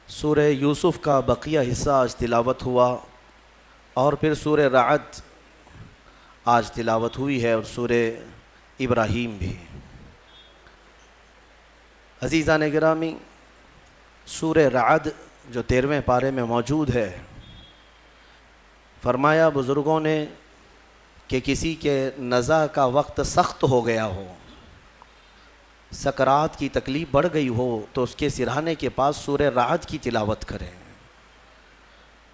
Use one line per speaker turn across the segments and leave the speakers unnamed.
سورہ یوسف کا بقیہ حصہ آج تلاوت ہوا، اور پھر سورہ رعد آج تلاوت ہوئی ہے، اور سورہ ابراہیم بھی۔ عزیزان گرامی، سورہ رعد جو 13ویں پارے میں موجود ہے، فرمایا بزرگوں نے کہ کسی کے نزع کا وقت سخت ہو گیا ہو، سکرات کی تکلیف بڑھ گئی ہو، تو اس کے سرہانے کے پاس سورہ رعد کی تلاوت کریں۔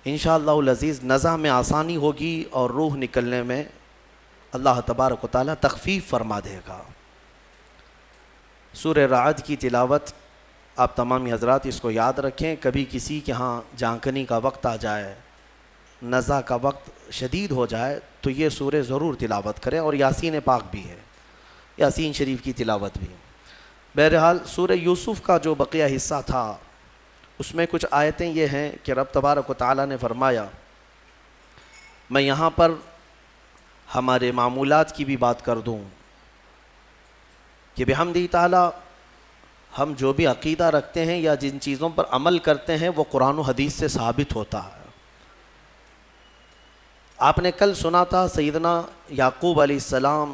انشاءاللہ العزیز نزع میں آسانی ہوگی اور روح نکلنے میں اللہ تبارک و تعالیٰ تخفیف فرما دے گا۔ سورہ رعد کی تلاوت آپ تمامی حضرات اس کو یاد رکھیں، کبھی کسی کے ہاں جھانکنے کا وقت آ جائے، نزع کا وقت شدید ہو جائے، تو یہ سورہ ضرور تلاوت کریں، اور یاسین پاک بھی ہے، یاسین شریف کی تلاوت بھی۔ بہرحال سورہ یوسف کا جو بقیہ حصہ تھا، اس میں کچھ آیتیں یہ ہیں کہ رب تبارک و تعالیٰ نے فرمایا، میں یہاں پر ہمارے معمولات کی بھی بات کر دوں کہ بحمدہ تعالیٰ ہم جو بھی عقیدہ رکھتے ہیں یا جن چیزوں پر عمل کرتے ہیں وہ قرآن و حدیث سے ثابت ہوتا ہے۔ آپ نے کل سنا تھا سیدنا یعقوب علیہ السلام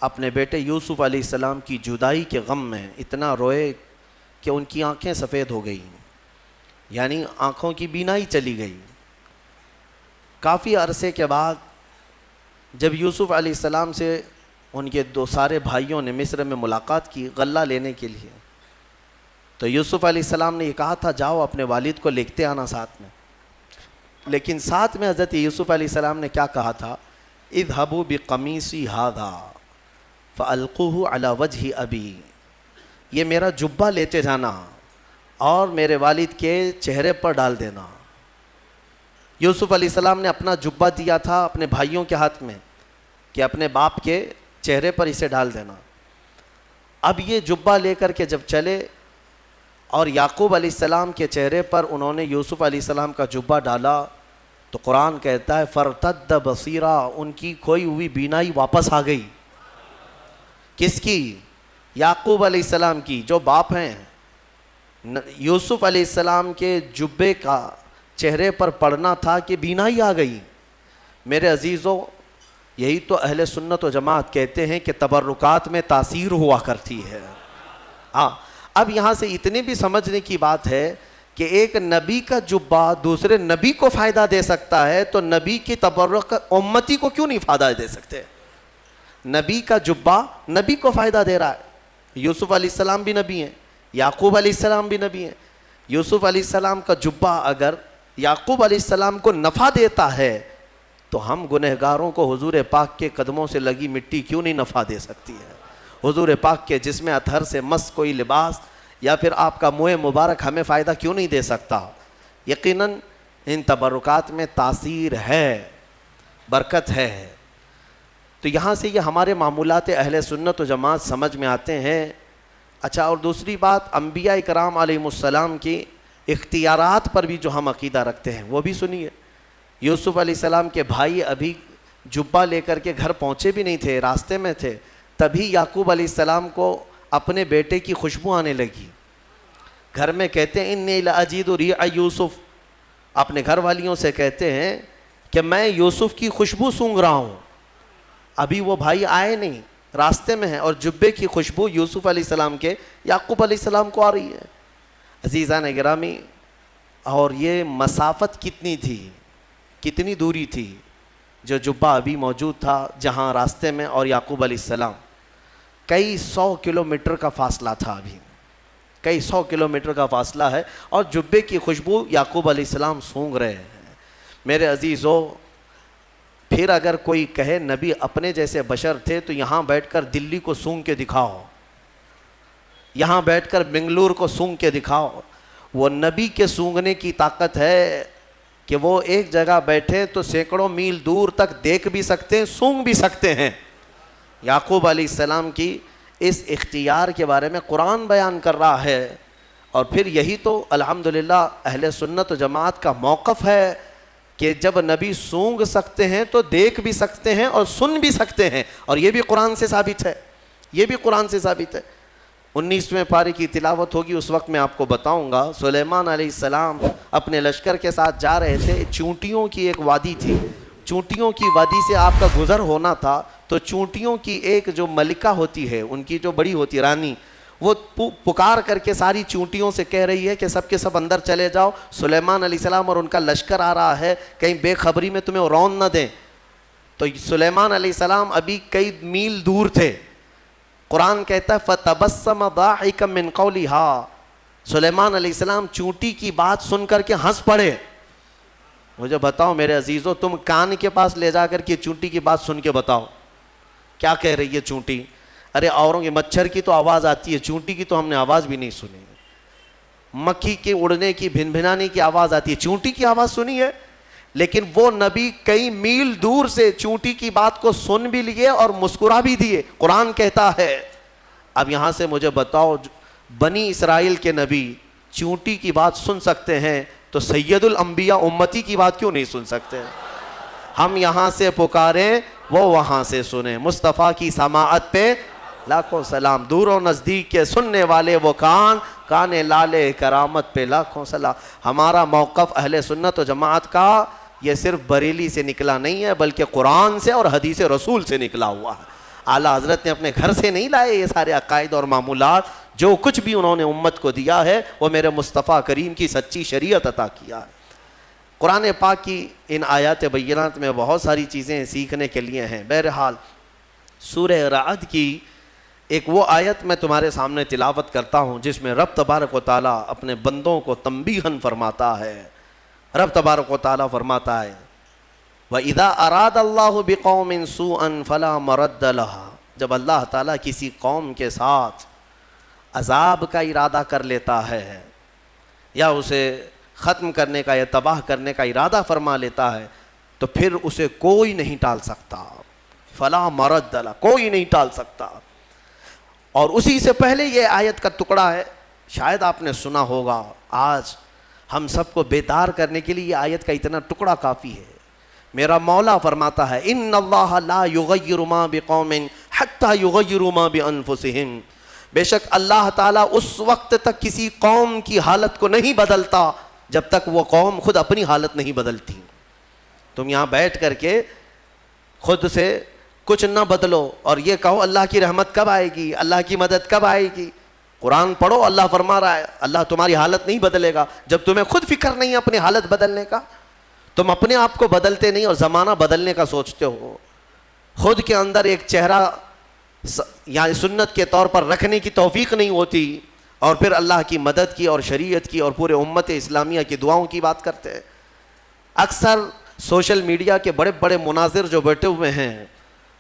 اپنے بیٹے یوسف علیہ السلام کی جدائی کے غم میں اتنا روئے کہ ان کی آنکھیں سفید ہو گئیں، یعنی آنکھوں کی بینائی چلی گئی۔ کافی عرصے کے بعد جب یوسف علیہ السلام سے ان کے دو سارے بھائیوں نے مصر میں ملاقات کی غلہ لینے کے لیے، تو یوسف علیہ السلام نے یہ کہا تھا جاؤ اپنے والد کو لکھتے آنا ساتھ میں، لیکن ساتھ میں حضرت یوسف علیہ السلام نے کیا کہا تھا، اذهبوا بقمیصی ھذا فالقوہ علی وجہ ابی، یہ میرا جبہ لیتے جانا اور میرے والد کے چہرے پر ڈال دینا۔ یوسف علیہ السلام نے اپنا جبہ دیا تھا اپنے بھائیوں کے ہاتھ میں کہ اپنے باپ کے چہرے پر اسے ڈال دینا۔ اب یہ جبہ لے کر کے جب چلے اور یعقوب علیہ السلام کے چہرے پر انہوں نے یوسف علیہ السلام کا جبہ ڈالا، تو قرآن کہتا ہے فرتد بصیرا، ان کی کھوئی ہوئی بینائی واپس آ گئی۔ کس کی؟ یعقوب علیہ السلام کی، جو باپ ہیں۔ یوسف علیہ السلام کے جبے کا چہرے پر پڑنا تھا کہ بینائی آ گئی۔ میرے عزیزوں، یہی تو اہل سنت و جماعت کہتے ہیں کہ تبرکات میں تاثیر ہوا کرتی ہے۔ اب یہاں سے اتنی بھی سمجھنے کی بات ہے کہ ایک نبی کا جبہ دوسرے نبی کو فائدہ دے سکتا ہے، تو نبی کی تبرک امتی کو کیوں نہیں فائدہ دے سکتے؟ نبی کا جبہ نبی کو فائدہ دے رہا ہے۔ یوسف علیہ السلام بھی نبی ہیں، یعقوب علیہ السلام بھی نبی ہیں۔ یوسف علیہ السلام کا جبہ اگر یعقوب علیہ السلام کو نفع دیتا ہے، تو ہم گنہگاروں کو حضور پاک کے قدموں سے لگی مٹی کیوں نہیں نفع دے سکتی ہے؟ حضور پاک کے جسم اطہر سے مس کوئی لباس یا پھر آپ کا منہ مبارک ہمیں فائدہ کیوں نہیں دے سکتا؟ یقیناً ان تبرکات میں تاثیر ہے، برکت ہے۔ تو یہاں سے یہ ہمارے معمولات اہل سنت و جماعت سمجھ میں آتے ہیں۔ اچھا، اور دوسری بات، انبیاء کرام علیہ السلام کی اختیارات پر بھی جو ہم عقیدہ رکھتے ہیں وہ بھی سنیے۔ یوسف علیہ السلام کے بھائی ابھی جبہ لے کر کے گھر پہنچے بھی نہیں تھے، راستے میں تھے، تبھی یعقوب علیہ السلام کو اپنے بیٹے کی خوشبو آنے لگی۔ گھر میں کہتے ہیں انی لاجد ریح یوسف، اپنے گھر والیوں سے کہتے ہیں کہ میں یوسف کی خوشبو سونگھ رہا ہوں۔ ابھی وہ بھائی آئے نہیں، راستے میں ہیں، اور جبے کی خوشبو یوسف علیہ السلام کے یعقوب علیہ السلام کو آ رہی ہے۔ عزیزان گرامی، اور یہ مسافت کتنی تھی، کتنی دوری تھی جو جبہ ابھی موجود تھا جہاں راستے میں، اور یعقوب علیہ السلام، کئی 100 کلومیٹر کا فاصلہ تھا، ابھی کئی 100 کلومیٹر کا فاصلہ ہے، اور جبے کی خوشبو یعقوب علیہ السلام سونگھ رہے ہیں۔ میرے عزیزو، پھر اگر کوئی کہے نبی اپنے جیسے بشر تھے تو یہاں بیٹھ کر دلی کو سونگھ کے دکھاؤ، یہاں بیٹھ کر بنگلور کو سونگھ کے دکھاؤ۔ وہ نبی کے سونگھنے کی طاقت ہے کہ وہ ایک جگہ بیٹھے تو سینکڑوں میل دور تک دیکھ بھی سکتے ہیں، سونگھ بھی سکتے ہیں۔ یعقوب علیہ السلام کی اس اختیار کے بارے میں قرآن بیان کر رہا ہے، اور پھر یہی تو الحمدللہ اہل سنت و جماعت کا موقف ہے کہ جب نبی سونگھ سکتے ہیں تو دیکھ بھی سکتے ہیں اور سن بھی سکتے ہیں، اور یہ بھی قرآن سے ثابت ہے، یہ بھی قرآن سے ثابت ہے۔ 19ویں پارے کی تلاوت ہوگی اس وقت میں آپ کو بتاؤں گا. سلیمان علیہ السلام اپنے لشکر کے ساتھ جا رہے تھے. چونٹیوں کی ایک وادی تھی, چونٹیوں کی وادی سے آپ کا گزر ہونا تھا. تو چونٹیوں کی ایک جو ملکہ ہوتی ہے, ان کی جو بڑی ہوتی رانی, وہ پکار کر کے ساری چونٹیوں سے کہہ رہی ہے کہ سب کے سب اندر چلے جاؤ, سلیمان علیہ السلام اور ان کا لشکر آ رہا ہے, کہیں بے خبری میں تمہیں رون نہ دیں. تو سلیمان علیہ السلام ابھی کئی میل دور تھے. قرآن کہتا ہے فَتَبَسَّمَ ضَاحِكًا مِّن قَوْلِهَا, سلیمان علیہ السلام چونٹی کی بات سن کر کے ہنس پڑے. مجھے بتاؤ میرے عزیزو, تم کان کے پاس لے جا کر کے چونٹی کی بات سن کے بتاؤ کیا کہہ رہی ہے چونٹی. ارے اوروں کے مچھر کی تو آواز آتی ہے, چونٹی کی تو ہم نے آواز بھی نہیں سنی. مکھی کے اڑنے کی, بھن بھنانے کی آواز آتی ہے, چونٹی کی آواز سنی ہے. لیکن وہ نبی کئی میل دور سے چونٹی کی بات کو سن بھی لیے اور مسکرا بھی دیے. قرآن کہتا ہے. اب یہاں سے مجھے بتاؤ, بنی اسرائیل کے نبی چونٹی کی بات سن سکتے ہیں تو سید الانبیاء امتی کی بات کیوں نہیں سن سکتے؟ ہم یہاں سے پکاریں, وہ وہاں سے سنیں. مصطفیٰ کی سماعت پہ لاکھوں سلام. دور و نزدیک کے سننے والے وہ کان, کان لالے کرامت پہ لاکھوں سلام. ہمارا موقف اہل سنت و جماعت کا یہ صرف بریلی سے نکلا نہیں ہے, بلکہ قرآن سے اور حدیث رسول سے نکلا ہوا ہے. اعلیٰ حضرت نے اپنے گھر سے نہیں لائے یہ سارے عقائد اور معمولات. جو کچھ بھی انہوں نے امت کو دیا ہے وہ میرے مصطفیٰ کریم کی سچی شریعت عطا کیا ہے. قرآن پاک کی ان آیات بینات میں بہت ساری چیزیں سیکھنے کے لیے ہیں. بہرحال سورہ رعد کی ایک وہ آیت میں تمہارے سامنے تلاوت کرتا ہوں جس میں رب تبارک و تعالیٰ اپنے بندوں کو تنبیہاً فرماتا ہے. رب تبارک و تعالیٰ فرماتا ہے وَإِذَا أَرَادَ اللَّهُ بِقَوْمٍ سُوءًا فَلَا مَرَدَّ لَهَا, جب اللہ تعالیٰ کسی قوم کے ساتھ عذاب کا ارادہ کر لیتا ہے یا اسے ختم کرنے کا یا تباہ کرنے کا ارادہ فرما لیتا ہے تو پھر اسے کوئی نہیں ٹال سکتا. فَلَا مَرَدَّ لَهَا, کوئی نہیں ٹال سکتا. اور اسی سے پہلے یہ آیت کا ٹکڑا ہے, شاید آپ نے سنا ہوگا. آج ہم سب کو بیدار کرنے کے لیے یہ آیت کا اتنا ٹکڑا کافی ہے. میرا مولا فرماتا ہے ان اللہ لا یغیر ما بقوم حتی یغیروا ما بانفسہم, بے شک اللہ تعالیٰ اس وقت تک کسی قوم کی حالت کو نہیں بدلتا جب تک وہ قوم خود اپنی حالت نہیں بدلتی. تم یہاں بیٹھ کر کے خود سے کچھ نہ بدلو اور یہ کہو اللہ کی رحمت کب آئے گی, اللہ کی مدد کب آئے گی. قرآن پڑھو, اللہ فرما رہا ہے اللہ تمہاری حالت نہیں بدلے گا جب تمہیں خود فکر نہیں ہے اپنی حالت بدلنے کا. تم اپنے آپ کو بدلتے نہیں اور زمانہ بدلنے کا سوچتے ہو. خود کے اندر ایک چہرہ یعنی سنت کے طور پر رکھنے کی توفیق نہیں ہوتی اور پھر اللہ کی مدد کی اور شریعت کی اور پورے امت اسلامیہ کی دعاؤں کی بات کرتے ہیں. اکثر سوشل میڈیا کے بڑے بڑے مناظر جو بیٹھے ہوئے ہیں,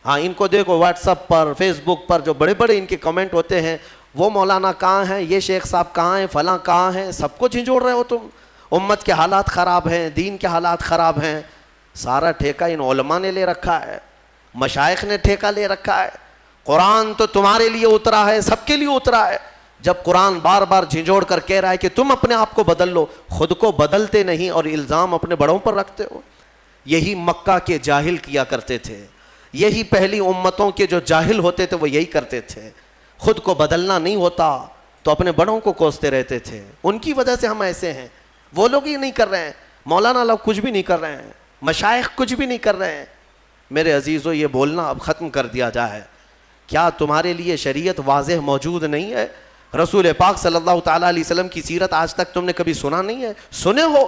ہاں ان کو دیکھو واٹس ایپ پر, فیس بک پر جو بڑے بڑے ان کے کمنٹ ہوتے ہیں, وہ مولانا کہاں ہیں, یہ شیخ صاحب کہاں ہیں, فلاں کہاں ہیں, سب کو جھنجھوڑ رہے ہو تم. امت کے حالات خراب ہیں, دین کے حالات خراب ہیں. سارا ٹھیکہ ان علماء نے لے رکھا ہے, مشائخ نے ٹھیکہ لے رکھا ہے. قرآن تو تمہارے لیے اترا ہے, سب کے لیے اترا ہے. جب قرآن بار بار جھنجھوڑ کر کہہ رہا ہے کہ تم اپنے آپ کو بدل لو, خود کو بدلتے نہیں اور الزام اپنے بڑوں پر رکھتے ہو. یہی مکہ کے جاہل کیا کرتے تھے, یہی پہلی امتوں کے جو جاہل ہوتے تھے وہ یہی کرتے تھے. خود کو بدلنا نہیں ہوتا تو اپنے بڑوں کو کوستے رہتے تھے. ان کی وجہ سے ہم ایسے ہیں. وہ لوگ ہی نہیں کر رہے ہیں, مولانا لوگ کچھ بھی نہیں کر رہے ہیں, مشائخ کچھ بھی نہیں کر رہے ہیں. میرے عزیزو یہ بولنا اب ختم کر دیا جائے. کیا تمہارے لیے شریعت واضح موجود نہیں ہے؟ رسول پاک صلی اللہ تعالیٰ علیہ وسلم کی سیرت آج تک تم نے کبھی سنا نہیں ہے؟ سنے ہو,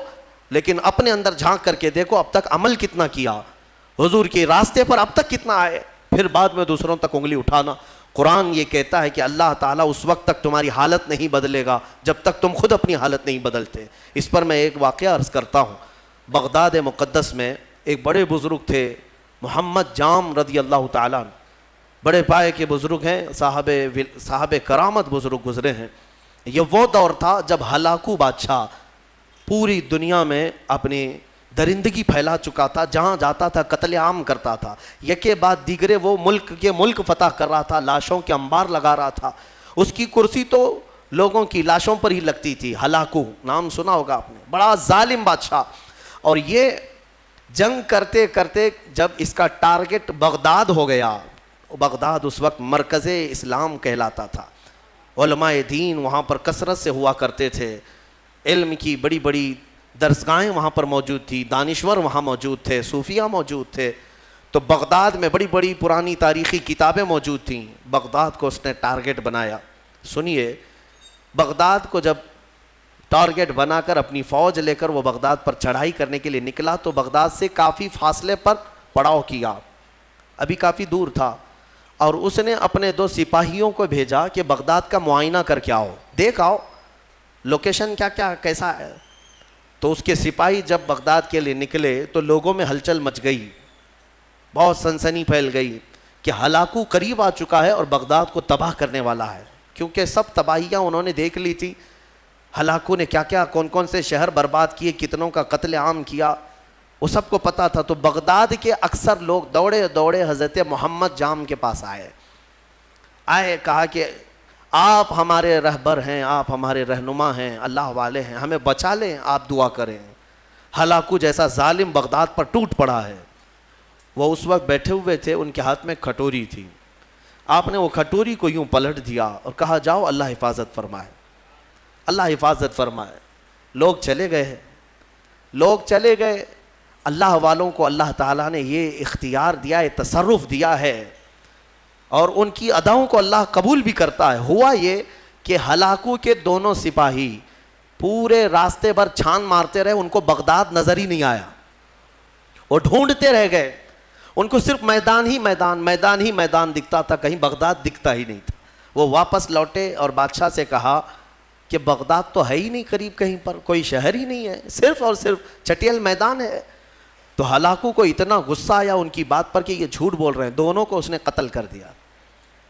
لیکن اپنے اندر جھانک کر کے دیکھو اب تک عمل کتنا کیا, حضور کے راستے پر اب تک کتنا آئے, پھر بعد میں دوسروں تک انگلی اٹھانا. قرآن یہ کہتا ہے کہ اللہ تعالیٰ اس وقت تک تمہاری حالت نہیں بدلے گا جب تک تم خود اپنی حالت نہیں بدلتے. اس پر میں ایک واقعہ عرض کرتا ہوں. بغداد مقدس میں ایک بڑے بزرگ تھے, محمد جام رضی اللہ تعالیٰ, بڑے پائے کے بزرگ ہیں, صاحب کرامت بزرگ گزرے ہیں. یہ وہ دور تھا جب ہلاکو بادشاہ پوری دنیا میں اپنی درندگی پھیلا چکا تھا, جہاں جاتا تھا قتل عام کرتا تھا, یکے بعد دیگرے وہ ملک فتح کر رہا تھا, لاشوں کے انبار لگا رہا تھا. اس کی کرسی تو لوگوں کی لاشوں پر ہی لگتی تھی. ہلاکو نام سنا ہوگا آپ نے, بڑا ظالم بادشاہ. اور یہ جنگ کرتے کرتے جب اس کا ٹارگٹ بغداد ہو گیا, بغداد اس وقت مرکز اسلام کہلاتا تھا, علماء دین وہاں پر کثرت سے ہوا کرتے تھے، علم کی بڑی بڑی درسگاہیں وہاں پر موجود تھی، دانشور وہاں موجود تھے، صوفیہ موجود تھے. تو بغداد میں بڑی بڑی پرانی تاریخی کتابیں موجود تھیں. بغداد کو اس نے ٹارگٹ بنایا. سنیے، بغداد کو جب ٹارگٹ بنا کر اپنی فوج لے کر وہ بغداد پر چڑھائی کرنے کے لیے نکلا تو بغداد سے کافی فاصلے پر پڑاؤ کیا، ابھی کافی دور تھا، اور اس نے اپنے 2 سپاہیوں کو بھیجا کہ بغداد کا معائنہ کر کے آؤ، دیکھ آؤ لوکیشن کیا کیسا ہے. تو اس کے سپاہی جب بغداد کے لیے نکلے تو لوگوں میں ہلچل مچ گئی، بہت سنسنی پھیل گئی کہ ہلاکو قریب آ چکا ہے اور بغداد کو تباہ کرنے والا ہے، کیونکہ سب تباہیاں انہوں نے دیکھ لی تھی. ہلاکو نے کیا کون سے شہر برباد کیے، کتنوں کا قتل عام کیا، وہ سب کو پتا تھا. تو بغداد کے اکثر لوگ دوڑے دوڑے حضرت محمد جام کے پاس آئے، کہا کہ آپ ہمارے رہبر ہیں، آپ ہمارے رہنما ہیں، اللہ والے ہیں، ہمیں بچا لیں، آپ دعا کریں. ہلاکو جیسا ظالم بغداد پر ٹوٹ پڑا ہے. وہ اس وقت بیٹھے ہوئے تھے، ان کے ہاتھ میں کھٹوری تھی. آپ نے وہ کھٹوری کو یوں پلٹ دیا اور کہا جاؤ اللہ حفاظت فرمائے، اللہ حفاظت فرمائے. لوگ چلے گئے. اللہ والوں کو اللہ تعالیٰ نے یہ اختیار دیا ہے، تصرف دیا ہے، اور ان کی اداؤں کو اللہ قبول بھی کرتا ہے. ہوا یہ کہ ہلاکو کے دونوں سپاہی پورے راستے بھر چھان مارتے رہے، ان کو بغداد نظر ہی نہیں آیا. وہ ڈھونڈتے رہ گئے، ان کو صرف میدان ہی میدان دکھتا تھا، کہیں بغداد دکھتا ہی نہیں تھا. وہ واپس لوٹے اور بادشاہ سے کہا کہ بغداد تو ہے ہی نہیں قریب، کہیں پر کوئی شہر ہی نہیں ہے، صرف اور صرف چٹیل میدان ہے. تو ہلاکو کو اتنا غصہ آیا ان کی بات پر کہ یہ جھوٹ بول رہے ہیں. دونوں کو اس نے قتل کر دیا.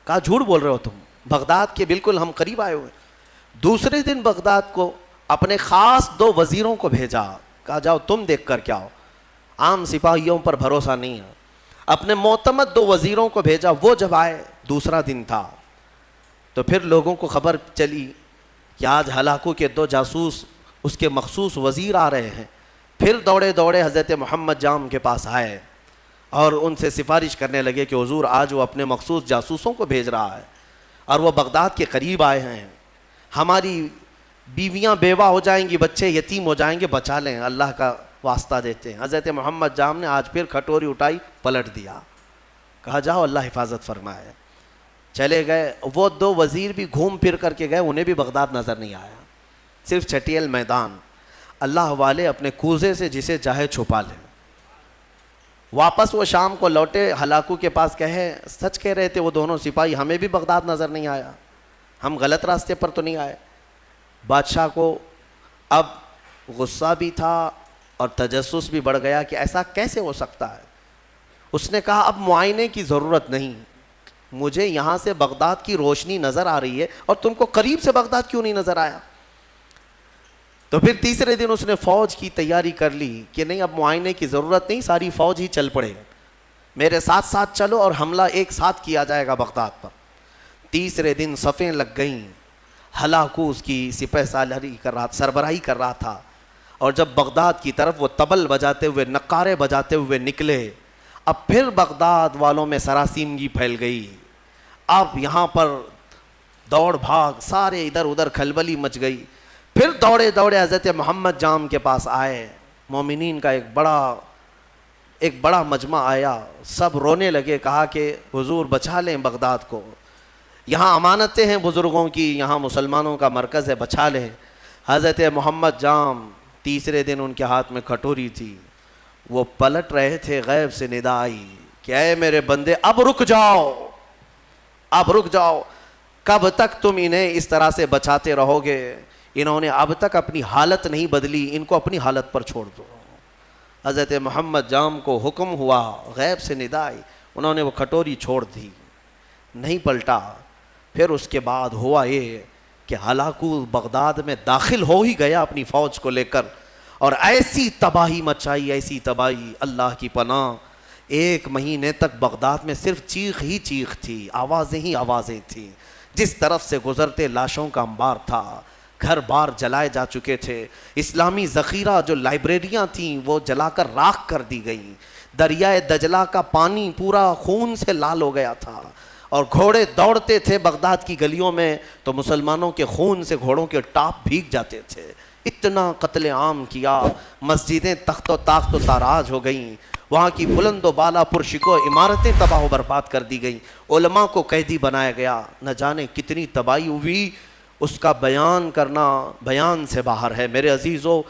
کہا جھوٹ بول رہے ہو تم، بغداد کے بالکل ہم قریب آئے ہوئے. دوسرے دن بغداد کو اپنے خاص 2 وزیروں کو بھیجا، کہا جاؤ تم دیکھ کر کے آؤ، عام سپاہیوں پر بھروسہ نہیں ہے. اپنے معتمد 2 وزیروں کو بھیجا. وہ جب آئے، دوسرا دن تھا، تو پھر لوگوں کو خبر چلی کہ آج ہلاکو کے 2 جاسوس اس کے مخصوص وزیر آ رہے ہیں. پھر دوڑے دوڑے حضرت محمد جام کے پاس آئے اور ان سے سفارش کرنے لگے کہ حضور آج وہ اپنے مخصوص جاسوسوں کو بھیج رہا ہے اور وہ بغداد کے قریب آئے ہیں، ہماری بیویاں بیوہ ہو جائیں گی، بچے یتیم ہو جائیں گے، بچا لیں، اللہ کا واسطہ دیتے ہیں. حضرت محمد جام نے آج پھر کھٹوری اٹھائی، پلٹ دیا، کہا جاؤ اللہ حفاظت فرمائے. چلے گئے. وہ 2 وزیر بھی گھوم پھر کر کے گئے، انہیں بھی بغداد نظر نہیں آیا، صرف چٹیل میدان. اللہ والے اپنے کوزے سے جسے چاہے چھپا لیں. واپس وہ شام کو لوٹے، ہلاکو کے پاس کہے سچ کہہ رہے تھے وہ دونوں سپاہی، ہمیں بھی بغداد نظر نہیں آیا، ہم غلط راستے پر تو نہیں آئے. بادشاہ کو اب غصہ بھی تھا اور تجسس بھی بڑھ گیا کہ ایسا کیسے ہو سکتا ہے. اس نے کہا اب معائنے کی ضرورت نہیں، مجھے یہاں سے بغداد کی روشنی نظر آ رہی ہے اور تم کو قریب سے بغداد کیوں نہیں نظر آیا. تو پھر تیسرے دن اس نے فوج کی تیاری کر لی کہ نہیں اب معائنے کی ضرورت نہیں، ساری فوج ہی چل پڑے، میرے ساتھ ساتھ چلو اور حملہ ایک ساتھ کیا جائے گا بغداد پر. تیسرے دن صفیں لگ گئیں. ہلاکو اس کی سپہ سالاری سربراہی کر رہا تھا، اور جب بغداد کی طرف وہ طبل بجاتے ہوئے، نقارے بجاتے ہوئے نکلے، اب پھر بغداد والوں میں سراسیمگی پھیل گئی. اب یہاں پر دوڑ بھاگ، سارے ادھر ادھر کھلبلی مچ گئی. پھر دوڑے دوڑے حضرت محمد جام کے پاس آئے. مومنین کا ایک بڑا مجمع آیا، سب رونے لگے، کہا کہ حضور بچا لیں بغداد کو، یہاں امانتیں ہیں بزرگوں کی، یہاں مسلمانوں کا مرکز ہے، بچا لیں. حضرت محمد جام تیسرے دن ان کے ہاتھ میں کھٹوری تھی، وہ پلٹ رہے تھے، غیب سے ندا آئی کہ اے میرے بندے اب رک جاؤ، اب رک جاؤ، کب تک تم انہیں اس طرح سے بچاتے رہو گے؟ انہوں نے اب تک اپنی حالت نہیں بدلی، ان کو اپنی حالت پر چھوڑ دو. حضرت محمد جام کو حکم ہوا، غیب سے ندا آئی، انہوں نے وہ کھٹوری چھوڑ دی، نہیں پلٹا. پھر اس کے بعد ہوا یہ کہ ہلاکو بغداد میں داخل ہو ہی گیا اپنی فوج کو لے کر، اور ایسی تباہی مچائی، ایسی تباہی، اللہ کی پناہ. 1 مہینے تک بغداد میں صرف چیخ ہی چیخ تھی، آوازیں ہی آوازیں تھیں. جس طرف سے گزرتے لاشوں کا انبار تھا، گھر بار جلائے جا چکے تھے، اسلامی ذخیرہ جو لائبریریاں تھیں وہ جلا کر راکھ کر دی گئیں، دریائے دجلہ کا پانی پورا خون سے لال ہو گیا تھا، اور گھوڑے دوڑتے تھے بغداد کی گلیوں میں تو مسلمانوں کے خون سے گھوڑوں کے ٹاپ بھیگ جاتے تھے. اتنا قتل عام کیا, مسجدیں تخت و تاخت و تاراج ہو گئیں, وہاں کی بلند و بالا پرشکو عمارتیں تباہ و برباد کر دی گئیں, علماء کو قیدی بنایا گیا, نہ جانے کتنی تباہی ہوئی. اس کا بیان کرنا بیان سے باہر ہے. میرے عزیزو,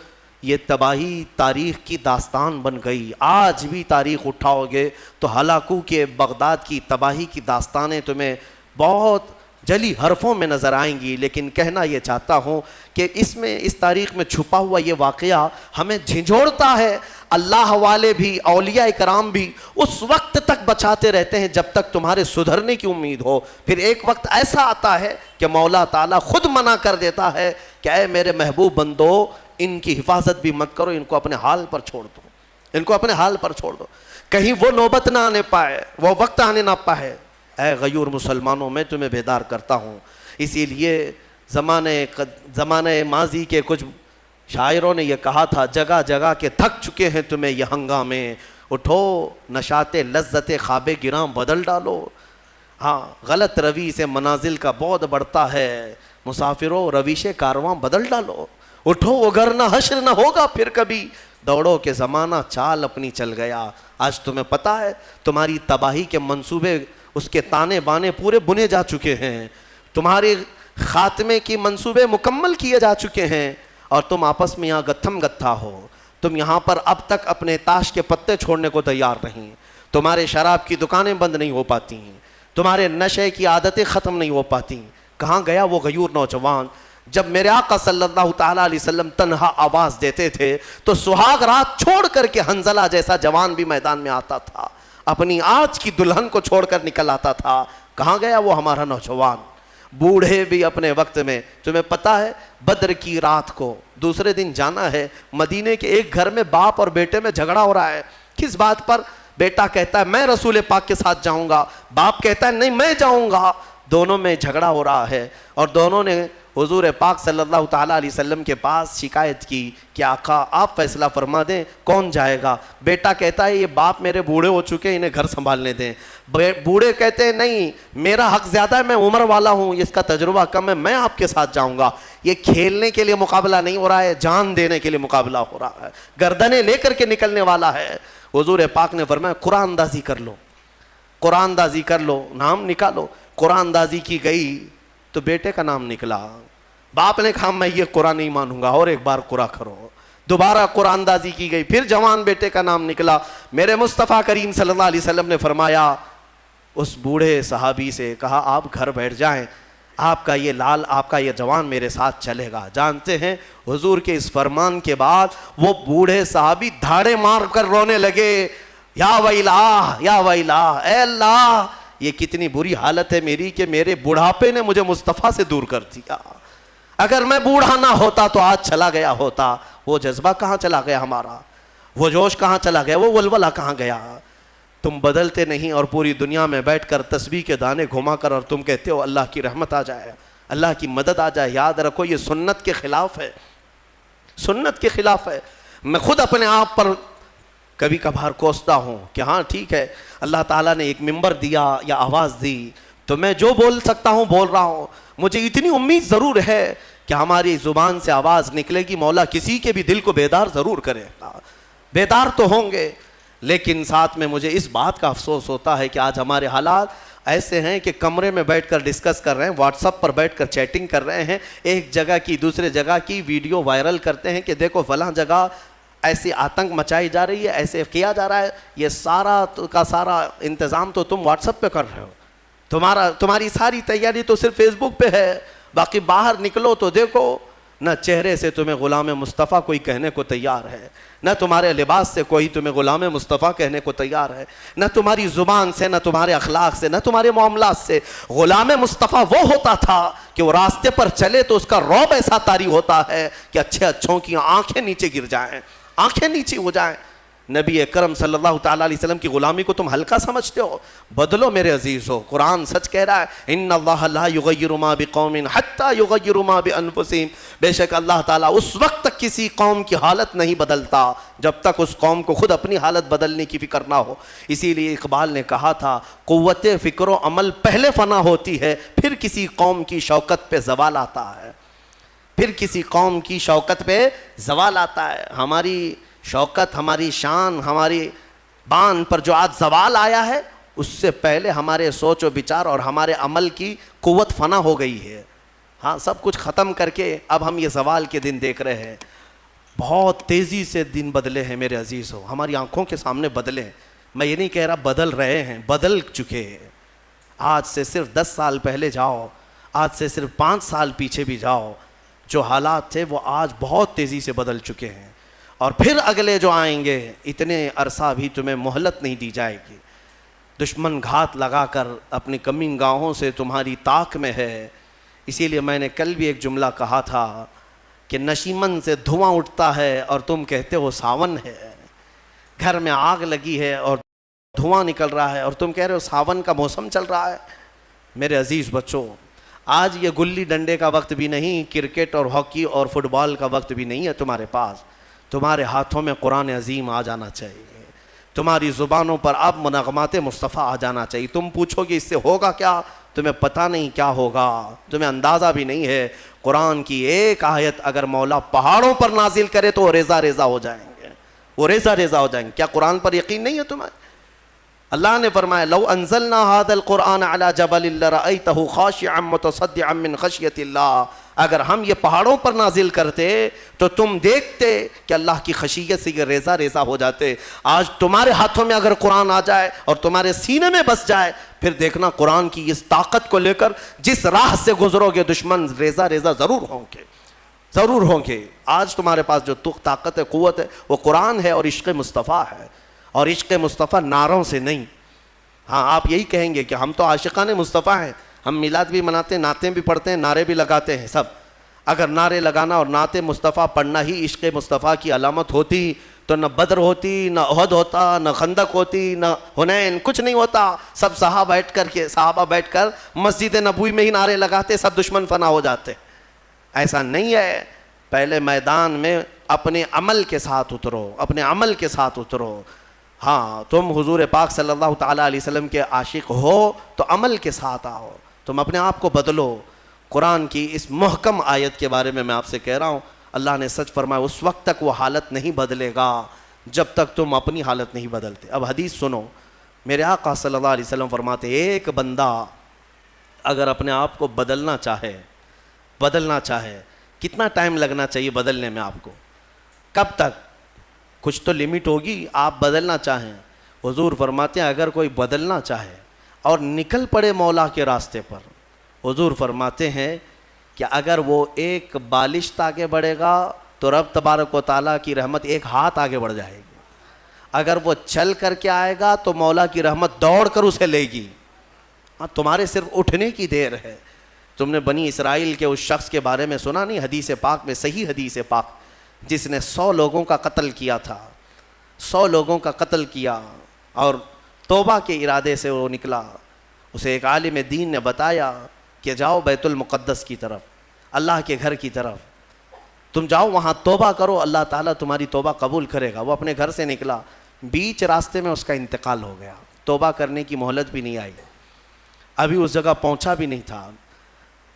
یہ تباہی تاریخ کی داستان بن گئی. آج بھی تاریخ اٹھاؤ گے تو ہلاکو کے بغداد کی تباہی کی داستانیں تمہیں بہت جلی حرفوں میں نظر آئیں گی. لیکن کہنا یہ چاہتا ہوں کہ اس تاریخ میں چھپا ہوا یہ واقعہ ہمیں جھنجھوڑتا ہے. اللہ والے بھی, اولیاء کرام بھی اس وقت تک بچاتے رہتے ہیں جب تک تمہارے سدھرنے کی امید ہو. پھر ایک وقت ایسا آتا ہے کہ مولا تعالیٰ خود منع کر دیتا ہے کہ اے میرے محبوب بندو, ان کی حفاظت بھی مت کرو, ان کو اپنے حال پر چھوڑ دو, ان کو اپنے حال پر چھوڑ دو, کہیں وہ نوبت نہ آنے پائے, وہ وقت آنے نہ پائے. اے غیور مسلمانوں, میں تمہیں بیدار کرتا ہوں. اسی لیے زمانے ماضی کے کچھ شاعروں نے یہ کہا تھا, جگہ جگہ کے تھک چکے ہیں تمہیں یہ ہنگامے, اٹھو نشاط لذت خواب گراں بدل ڈالو. ہاں, غلط روی سے منازل کا بعد بڑھتا ہے, مسافروں رویش کارواں بدل ڈالو. اٹھو وگرنہ حشر نہ ہوگا پھر کبھی, دوڑو کہ زمانہ چال اپنی چل گیا. آج تمہیں پتہ ہے تمہاری تباہی کے منصوبے, اس کے تانے بانے پورے بنے جا چکے ہیں, تمہارے خاتمے کی منصوبے مکمل کیے جا چکے ہیں, اور تم آپس میں یہاں گتھم گتھا ہو. تم یہاں پر اب تک اپنے تاش کے پتے چھوڑنے کو تیار نہیں, تمہارے شراب کی دکانیں بند نہیں ہو پاتی ہیں, تمہارے نشے کی عادتیں ختم نہیں ہو پاتی. کہاں گیا وہ غیور نوجوان؟ جب میرے آقا صلی اللہ تعالیٰ علیہ وسلم تنہا آواز دیتے تھے تو سہاگ رات چھوڑ کر کے حنظلہ جیسا جوان بھی میدان میں آتا تھا, اپنی آج کی دلہن کو چھوڑ کر نکل آتا تھا. کہاں گیا وہ ہمارا نوجوان؟ بوڑھے بھی اپنے وقت میں, تمہیں پتہ ہے بدر کی رات کو دوسرے دن جانا ہے, مدینے کے ایک گھر میں باپ اور بیٹے میں جھگڑا ہو رہا ہے. کس بات پر؟ بیٹا کہتا ہے میں رسول پاک کے ساتھ جاؤں گا, باپ کہتا ہے نہیں میں جاؤں گا. دونوں میں جھگڑا ہو رہا ہے اور دونوں نے حضور پاک صلی اللہ تعالیٰ علیہ وسلم کے پاس شکایت کی کہ آقا آپ فیصلہ فرما دیں کون جائے گا. بیٹا کہتا ہے یہ باپ میرے بوڑھے ہو چکے ہیں, انہیں گھر سنبھالنے دیں. بوڑھے کہتے ہیں نہیں میرا حق زیادہ ہے, میں عمر والا ہوں, اس کا تجربہ کم ہے, میں آپ کے ساتھ جاؤں گا. یہ کھیلنے کے لیے مقابلہ نہیں ہو رہا ہے, جان دینے کے لیے مقابلہ ہو رہا ہے, گردنیں لے کر کے نکلنے والا ہے. حضور پاک نے فرمایا قرآن اندازی کر لو, قرآن اندازی کر لو, نام نکالو. قرآن اندازی کی گئی تو بیٹے کا نام نکلا. باپ نے کہا میں یہ قرآن نہیں مانوں گا, اور ایک بار قرآن کرو. دوبارہ قرآن اندازی کی گئی, پھر جوان بیٹے کا نام نکلا. میرے مصطفیٰ کریم صلی اللہ علیہ وسلم نے فرمایا اس بوڑھے صحابی سے, کہا آپ گھر بیٹھ جائیں, آپ کا یہ لال, آپ کا یہ جوان میرے ساتھ چلے گا. جانتے ہیں حضور کے اس فرمان کے بعد وہ بوڑھے صحابی دھاڑے مار کر رونے لگے, یا ویلا یا ویلا, اے اللہ یہ کتنی بری حالت ہے میری کہ میرے بڑھاپے نے مجھے مصطفیٰ سے دور کر دیا. اگر میں بوڑھا نہ ہوتا تو آج چلا گیا ہوتا. وہ جذبہ کہاں چلا گیا ہمارا, وہ جوش کہاں چلا گیا, وہ ولولہ کہاں گیا. تم بدلتے نہیں اور پوری دنیا میں بیٹھ کر تسبیح کے دانے گھما کر اور تم کہتے ہو اللہ کی رحمت آ جائے, اللہ کی مدد آ جائے. یاد رکھو یہ سنت کے خلاف ہے, سنت کے خلاف ہے. میں خود اپنے آپ پر کبھی کبھار کوستا ہوں کہ ہاں ٹھیک ہے اللہ تعالیٰ نے ایک منبر دیا یا آواز دی تو میں جو بول سکتا ہوں بول رہا ہوں. مجھے اتنی امید ضرور ہے کہ ہماری زبان سے آواز نکلے گی, مولا کسی کے بھی دل کو بیدار ضرور کرے گا. بیدار تو ہوں گے, لیکن ساتھ میں مجھے اس بات کا افسوس ہوتا ہے کہ آج ہمارے حالات ایسے ہیں کہ کمرے میں بیٹھ کر ڈسکس کر رہے ہیں, واٹس ایپ پر بیٹھ کر چیٹنگ کر رہے ہیں, ایک جگہ کی دوسرے جگہ کی ویڈیو وائرل کرتے ہیں کہ دیکھو فلاں جگہ ایسی آتنک مچائی جا رہی ہے, ایسے کیا جا رہا ہے. یہ سارا کا سارا انتظام تو تم واٹس ایپ پہ کر رہے ہو, تمہاری ساری تیاری تو صرف فیس بک پہ ہے. باقی باہر نکلو تو دیکھو نہ چہرے سے تمہیں غلام مصطفیٰ کوئی کہنے کو تیار ہے, نہ تمہارے لباس سے کوئی تمہیں غلام مصطفیٰ کہنے کو تیار ہے, نہ تمہاری زبان سے, نہ تمہارے اخلاق سے, نہ تمہارے معاملات سے. غلام مصطفیٰ وہ ہوتا تھا کہ وہ راستے پر چلے تو اس کا رعب ایسا طاری ہوتا ہے کہ اچھے اچھوں کی آنکھیں نیچے گر جائیں, آنکھیں نیچے ہو جائیں. نبی اکرم صلی اللہ تعالیٰ علیہ وسلم کی غلامی کو تم ہلکا سمجھتے ہو؟ بدلو میرے عزیز ہو، قرآن سچ کہہ رہا ہے، ان اللہ لا یغیر ما بقوم حتی یغیروا ما بانفسہم، بے شک اللہ تعالیٰ اس وقت تک کسی قوم کی حالت نہیں بدلتا جب تک اس قوم کو خود اپنی حالت بدلنے کی فکر نہ ہو۔ اسی لیے اقبال نے کہا تھا، قوت فکر و عمل پہلے فنا ہوتی ہے، پھر کسی قوم کی شوکت پہ زوال آتا ہے، پھر کسی قوم کی شوکت پہ زوال آتا ہے۔ ہماری شوکت، ہماری شان، ہماری بان پر جو آج زوال آیا ہے، اس سے پہلے ہمارے سوچ و بچار اور ہمارے عمل کی قوت فنا ہو گئی ہے۔ ہاں، سب کچھ ختم کر کے اب ہم یہ زوال کے دن دیکھ رہے ہیں۔ بہت تیزی سے دن بدلے ہیں میرے عزیز ہو، ہماری آنکھوں کے سامنے بدلے ہیں۔ میں یہ نہیں کہہ رہا بدل رہے ہیں، بدل چکے ہیں۔ آج سے صرف 10 سال پہلے جاؤ، آج سے صرف 5 سال پیچھے بھی جاؤ، جو حالات تھے وہ آج بہت تیزی سے بدل چکے ہیں، اور پھر اگلے جو آئیں گے اتنے عرصہ بھی تمہیں مہلت نہیں دی جائے گی۔ دشمن گھات لگا کر اپنی کمین گاہوں سے تمہاری طاق میں ہے۔ اسی لیے میں نے کل بھی ایک جملہ کہا تھا کہ نشیمن سے دھواں اٹھتا ہے اور تم کہتے ہو ساون ہے، گھر میں آگ لگی ہے اور دھواں نکل رہا ہے اور تم کہہ رہے ہو ساون کا موسم چل رہا ہے۔ میرے عزیز بچوں، آج یہ گلی ڈنڈے کا وقت بھی نہیں، کرکٹ اور ہاکی اور فٹ بال کا وقت بھی نہیں ہے تمہارے پاس۔ تمہارے ہاتھوں میں قرآن عظیم آ جانا چاہیے، تمہاری زبانوں پر اب منغمات مصطفیٰ آ جانا چاہیے۔ تم پوچھو گے اس سے ہوگا کیا؟ تمہیں پتہ نہیں کیا ہوگا، تمہیں اندازہ بھی نہیں ہے۔ قرآن کی ایک آیت اگر مولا پہاڑوں پر نازل کرے تو وہ ریزہ ریزہ ہو جائیں گے، وہ ریزہ ریزہ ہو جائیں گے۔ کیا قرآن پر یقین نہیں ہے تمہیں؟ اللہ نے فرمایا لو انزلنا هذا القرآن على جبل لرأيته خاشعا متصدعا من خشیۃ اللہ، اگر ہم یہ پہاڑوں پر نازل کرتے تو تم دیکھتے کہ اللہ کی خشیت سے یہ ریزہ ریزہ ہو جاتے۔ آج تمہارے ہاتھوں میں اگر قرآن آ جائے اور تمہارے سینے میں بس جائے، پھر دیکھنا قرآن کی اس طاقت کو لے کر جس راہ سے گزرو گے دشمن ریزہ ریزہ ضرور ہوں گے، ضرور ہوں گے۔ آج تمہارے پاس جو طاقت ہے، قوت ہے، وہ قرآن ہے اور عشق مصطفیٰ ہے، اور عشق مصطفیٰ نعروں سے نہیں۔ ہاں، آپ یہی کہیں گے کہ ہم تو عاشقان مصطفیٰ ہیں، ہم میلاد بھی مناتے ہیں، نعتیں بھی پڑھتے ہیں، نعرے بھی لگاتے ہیں سب۔ اگر نعرے لگانا اور نعت مصطفیٰ پڑھنا ہی عشق مصطفیٰ کی علامت ہوتی تو نہ بدر ہوتی، نہ احد ہوتا، نہ خندق ہوتی، نہ حنین، کچھ نہیں ہوتا۔ سب صحابہ بیٹھ کر مسجد نبوی میں ہی نعرے لگاتے، سب دشمن فنا ہو جاتے۔ ایسا نہیں ہے۔ پہلے میدان میں اپنے عمل کے ساتھ اترو، اپنے عمل کے ساتھ اترو۔ ہاں، تم حضور پاک صلی اللہ تعالیٰ علیہ وسلم کے عاشق ہو تو عمل کے ساتھ آؤ، تم اپنے آپ کو بدلو۔ قرآن کی اس محکم آیت کے بارے میں آپ سے کہہ رہا ہوں، اللہ نے سچ فرمایا اس وقت تک وہ حالت نہیں بدلے گا جب تک تم اپنی حالت نہیں بدلتے۔ اب حدیث سنو، میرے آقا صلی اللہ علیہ وسلم فرماتے ایک بندہ اگر اپنے آپ کو بدلنا چاہے کتنا ٹائم لگنا چاہیے بدلنے میں آپ کو؟ کب تک؟ کچھ تو لمٹ ہوگی۔ آپ بدلنا چاہیں، حضور فرماتے ہیں اگر کوئی بدلنا چاہے اور نکل پڑے مولا کے راستے پر، حضور فرماتے ہیں کہ اگر وہ ایک بالشت آگے بڑھے گا تو رب تبارک و تعالیٰ کی رحمت ایک ہاتھ آگے بڑھ جائے گی۔ اگر وہ چل کر کے آئے گا تو مولا کی رحمت دوڑ کر اسے لے گی۔ تمہارے صرف اٹھنے کی دیر ہے۔ تم نے بنی اسرائیل کے اس شخص کے بارے میں سنا نہیں؟ حدیث پاک میں، صحیح حدیث پاک، جس نے 100 لوگوں کا قتل کیا تھا، 100 لوگوں کا قتل کیا اور توبہ کے ارادے سے وہ نکلا۔ اسے ایک عالم دین نے بتایا کہ جاؤ بیت المقدس کی طرف، اللہ کے گھر کی طرف، تم جاؤ وہاں توبہ کرو، اللہ تعالیٰ تمہاری توبہ قبول کرے گا۔ وہ اپنے گھر سے نکلا، بیچ راستے میں اس کا انتقال ہو گیا، توبہ کرنے کی مہلت بھی نہیں آئی، ابھی اس جگہ پہنچا بھی نہیں تھا۔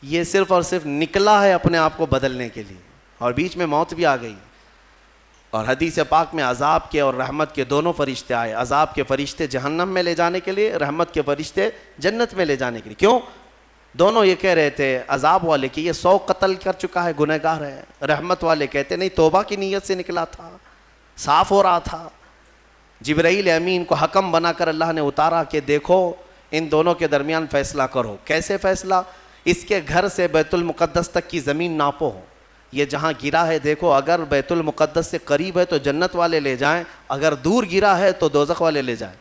یہ صرف اور صرف نکلا ہے اپنے آپ کو بدلنے کے لیے، اور بیچ میں موت بھی آ گئی۔ اور حدیث پاک میں عذاب کے اور رحمت کے دونوں فرشتے آئے، عذاب کے فرشتے جہنم میں لے جانے کے لیے، رحمت کے فرشتے جنت میں لے جانے کے لیے۔ کیوں؟ دونوں یہ کہہ رہے تھے، عذاب والے کہ یہ 100 قتل کر چکا ہے، گنہگار ہے، رحمت والے کہتے نہیں توبہ کی نیت سے نکلا تھا، صاف ہو رہا تھا۔ جبرائیل امین کو حکم بنا کر اللہ نے اتارا کہ دیکھو ان دونوں کے درمیان فیصلہ کرو۔ کیسے فیصلہ؟ اس کے گھر سے بیت المقدس تک کی زمین ناپو، یہ جہاں گرا ہے دیکھو، اگر بیت المقدس سے قریب ہے تو جنت والے لے جائیں، اگر دور گرا ہے تو دوزخ والے لے جائیں۔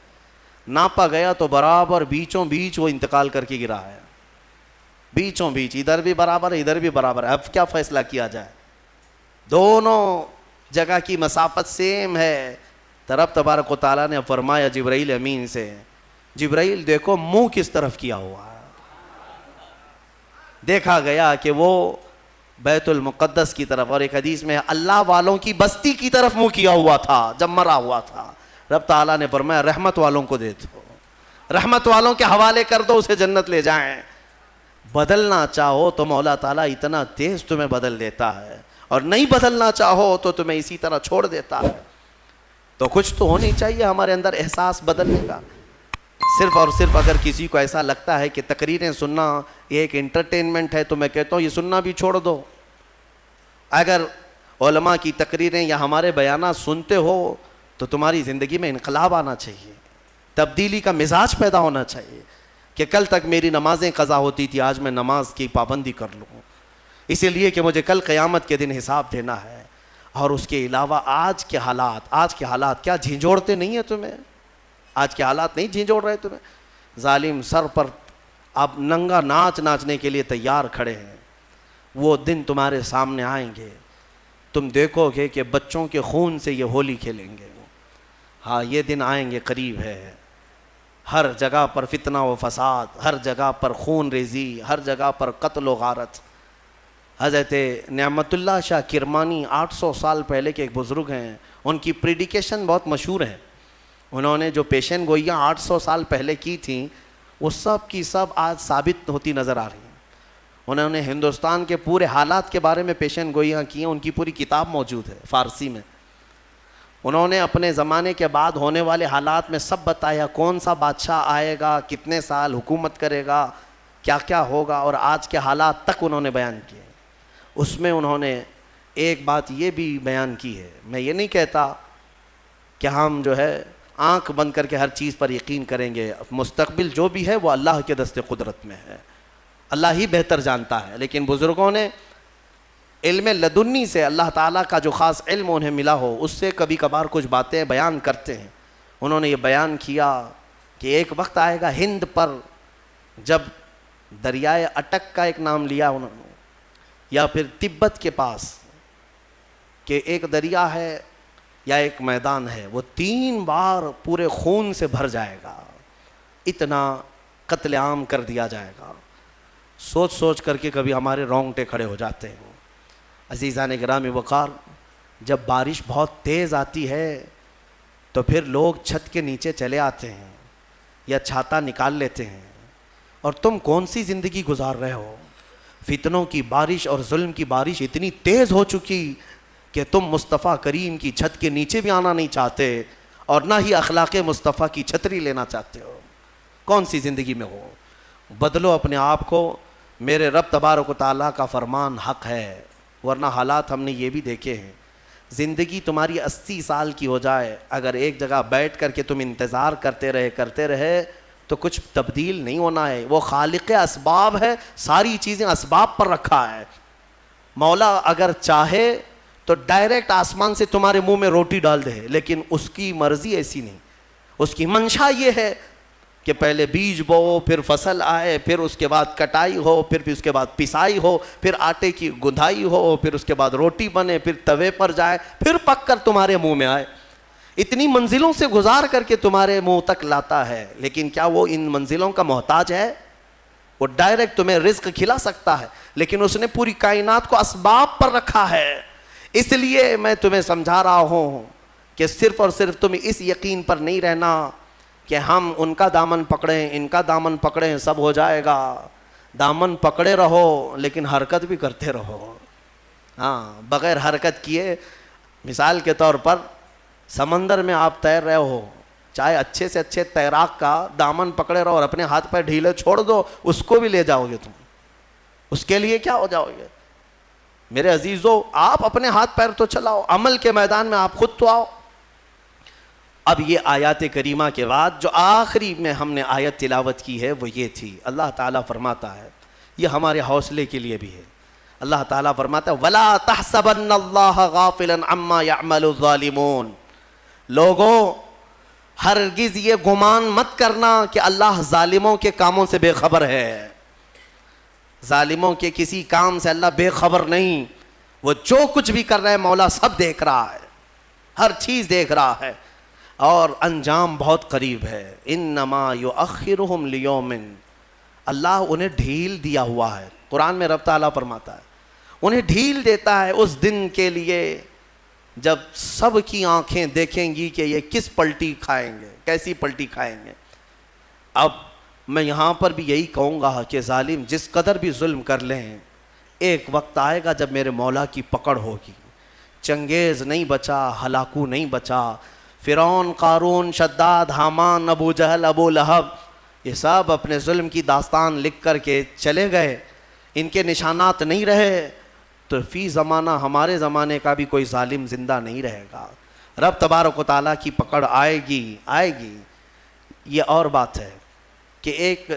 ناپا گیا تو برابر بیچوں بیچ وہ انتقال کر کے گرا ہے، بیچوں بیچ، ادھر بھی برابر ہے ادھر بھی برابر ہے۔ اب کیا فیصلہ کیا جائے؟ دونوں جگہ کی مسافت سیم ہے، تو رب تبارک و تعالیٰ نے فرمایا جبرائیل امین سے، جبرائیل دیکھو منہ کس طرف کیا ہوا ہے۔ دیکھا گیا کہ وہ بیت المقدس کی طرف، اور ایک حدیث میں اللہ والوں کی بستی کی طرف منہ کیا ہوا تھا جب مرا ہوا تھا۔ رب تعالیٰ نے فرمایا رحمت والوں کو دے دو، رحمت والوں کے حوالے کر دو، اسے جنت لے جائیں۔ بدلنا چاہو تو مولا تعالیٰ اتنا تیز تمہیں بدل دیتا ہے، اور نہیں بدلنا چاہو تو تمہیں اسی طرح چھوڑ دیتا ہے۔ تو کچھ تو ہونی چاہیے ہمارے اندر احساس بدلنے کا۔ صرف اور صرف اگر کسی کو ایسا لگتا ہے کہ تقریریں سننا یہ ایک انٹرٹینمنٹ ہے، تو میں کہتا ہوں یہ سننا بھی چھوڑ دو۔ اگر علماء کی تقریریں یا ہمارے بیانات سنتے ہو تو تمہاری زندگی میں انقلاب آنا چاہیے، تبدیلی کا مزاج پیدا ہونا چاہیے، کہ کل تک میری نمازیں قضا ہوتی تھی، آج میں نماز کی پابندی کر لوں، اسی لیے کہ مجھے کل قیامت کے دن حساب دینا ہے۔ اور اس کے علاوہ آج کے حالات کیا جھنجھوڑتے نہیں ہیں تمہیں؟ آج کے حالات نہیں جھنجھوڑ رہے تمہیں؟ ظالم سر پر اب ننگا ناچنے کے لیے تیار کھڑے ہیں۔ وہ دن تمہارے سامنے آئیں گے، تم دیکھو گے کہ بچوں کے خون سے یہ ہولی کھیلیں گے۔ ہاں یہ دن آئیں گے، قریب ہے۔ ہر جگہ پر فتنہ و فساد، ہر جگہ پر خون ریزی، ہر جگہ پر قتل و غارت۔ حضرت نعمت اللہ شاہ کرمانی 800 سال پہلے کے ایک بزرگ ہیں، ان کی پریڈیکیشن بہت مشہور ہے۔ انہوں نے جو پیشن گوئیاں 800 سال پہلے کی تھیں وہ سب کی سب آج ثابت ہوتی نظر آ رہی ہیں۔ انہوں نے ہندوستان کے پورے حالات کے بارے میں پیشن گوئیاں کی ہیں، ان کی پوری کتاب موجود ہے فارسی میں۔ انہوں نے اپنے زمانے کے بعد ہونے والے حالات میں سب بتایا، کون سا بادشاہ آئے گا، کتنے سال حکومت کرے گا، کیا کیا ہوگا، اور آج کے حالات تک انہوں نے بیان کیے۔ اس میں انہوں نے ایک بات یہ بھی بیان کی ہے، میں یہ نہیں کہتا کہ ہم جو ہے آنکھ بند کر کے ہر چیز پر یقین کریں گے، مستقبل جو بھی ہے وہ اللہ کے دست قدرت میں ہے، اللہ ہی بہتر جانتا ہے، لیکن بزرگوں نے علم لدنی سے، اللہ تعالیٰ کا جو خاص علم انہیں ملا ہو، اس سے کبھی کبھار کچھ باتیں بیان کرتے ہیں۔ انہوں نے یہ بیان کیا کہ ایک وقت آئے گا ہند پر، جب دریائے اٹک کا ایک نام لیا انہوں نے، یا پھر تبت کے پاس کہ ایک دریا ہے یا ایک میدان ہے، وہ 3 بار پورے خون سے بھر جائے گا، اتنا قتل عام کر دیا جائے گا۔ سوچ کر کے کبھی ہمارے رونگٹے کھڑے ہو جاتے ہیں۔ عزیزان گرامی وقار، جب بارش بہت تیز آتی ہے تو پھر لوگ چھت کے نیچے چلے آتے ہیں یا چھاتا نکال لیتے ہیں، اور تم کون سی زندگی گزار رہے ہو؟ فتنوں کی بارش اور ظلم کی بارش اتنی تیز ہو چکی کہ تم مصطفیٰ کریم کی چھت کے نیچے بھی آنا نہیں چاہتے، اور نہ ہی اخلاق مصطفیٰ کی چھتری لینا چاہتے ہو۔ کون سی زندگی میں ہو؟ بدلو اپنے آپ کو، میرے رب تبارک و تعالیٰ کا فرمان حق ہے، ورنہ حالات ہم نے یہ بھی دیکھے ہیں۔ زندگی تمہاری 80 سال کی ہو جائے، اگر ایک جگہ بیٹھ کر کے تم انتظار کرتے رہے تو کچھ تبدیل نہیں ہونا ہے۔ وہ خالق اسباب ہے، ساری چیزیں اسباب پر رکھا ہے۔ مولا اگر چاہے تو ڈائریکٹ آسمان سے تمہارے منہ میں روٹی ڈال دے، لیکن اس کی مرضی ایسی نہیں۔ اس کی منشا یہ ہے کہ پہلے بیج بو، پھر فصل آئے، پھر اس کے بعد کٹائی ہو، پھر اس کے بعد پسائی ہو، پھر آٹے کی گندھائی ہو، پھر اس کے بعد روٹی بنے، پھر توے پر جائے، پھر پک کر تمہارے منہ میں آئے۔ اتنی منزلوں سے گزار کر کے تمہارے منہ تک لاتا ہے، لیکن کیا وہ ان منزلوں کا محتاج ہے؟ وہ ڈائریکٹ تمہیں رزق کھلا سکتا ہے، لیکن اس نے پوری کائنات کو اسباب پر رکھا ہے۔ اس لیے میں تمہیں سمجھا رہا ہوں کہ صرف اور صرف تم اس یقین پر نہیں رہنا کہ ہم ان کا دامن پکڑیں، ان کا دامن پکڑیں، سب ہو جائے گا۔ دامن پکڑے رہو لیکن حرکت بھی کرتے رہو۔ ہاں، بغیر حرکت کیے، مثال کے طور پر سمندر میں آپ تیر رہے ہو، چاہے اچھے سے اچھے تیراک کا دامن پکڑے رہو اور اپنے ہاتھ پیر ڈھیلے چھوڑ دو، اس کو بھی لے جاؤ گے تم، اس کے لیے کیا ہو جاؤ گے؟ میرے عزیزو، آپ اپنے ہاتھ پیر تو چلاؤ، عمل کے میدان میں آپ خود تو آؤ۔ اب یہ آیات کریمہ کے بعد جو آخری میں ہم نے آیت تلاوت کی ہے وہ یہ تھی۔ اللہ تعالیٰ فرماتا ہے، یہ ہمارے حوصلے کے لیے بھی ہے۔ اللہ تعالیٰ فرماتا ہے وَلَا تَحْسَبَنَّ اللَّهَ غَافِلًا عَمَّا يَعْمَلُ الظَّالِمُونَ، لوگوں ہرگز یہ گمان مت کرنا کہ اللہ ظالموں کے کاموں سے بے خبر ہے۔ ظالموں کے کسی کام سے اللہ بے خبر نہیں، وہ جو کچھ بھی کر رہے ہیں مولا سب دیکھ رہا ہے، ہر چیز دیکھ رہا ہے۔ اور انجام بہت قریب ہے. انما یؤخرہم لیوم، اللہ انہیں ڈھیل دیا ہوا ہے. قرآن میں رب تعالیٰ فرماتا ہے انہیں ڈھیل دیتا ہے اس دن کے لیے جب سب کی آنکھیں دیکھیں گی کہ یہ کس پلٹی کھائیں گے، کیسی پلٹی کھائیں گے. اب میں یہاں پر بھی یہی کہوں گا کہ ظالم جس قدر بھی ظلم کر لیں، ایک وقت آئے گا جب میرے مولا کی پکڑ ہوگی. چنگیز نہیں بچا، ہلاکو نہیں بچا، فرعون، قارون، شداد، حامان، ابو جہل، ابو لہب، یہ سب اپنے ظلم کی داستان لکھ کر کے چلے گئے، ان کے نشانات نہیں رہے. تو فی زمانہ ہمارے زمانے کا بھی کوئی ظالم زندہ نہیں رہے گا. رب تبارک و تعالیٰ کی پکڑ آئے گی. یہ اور بات ہے کہ ایک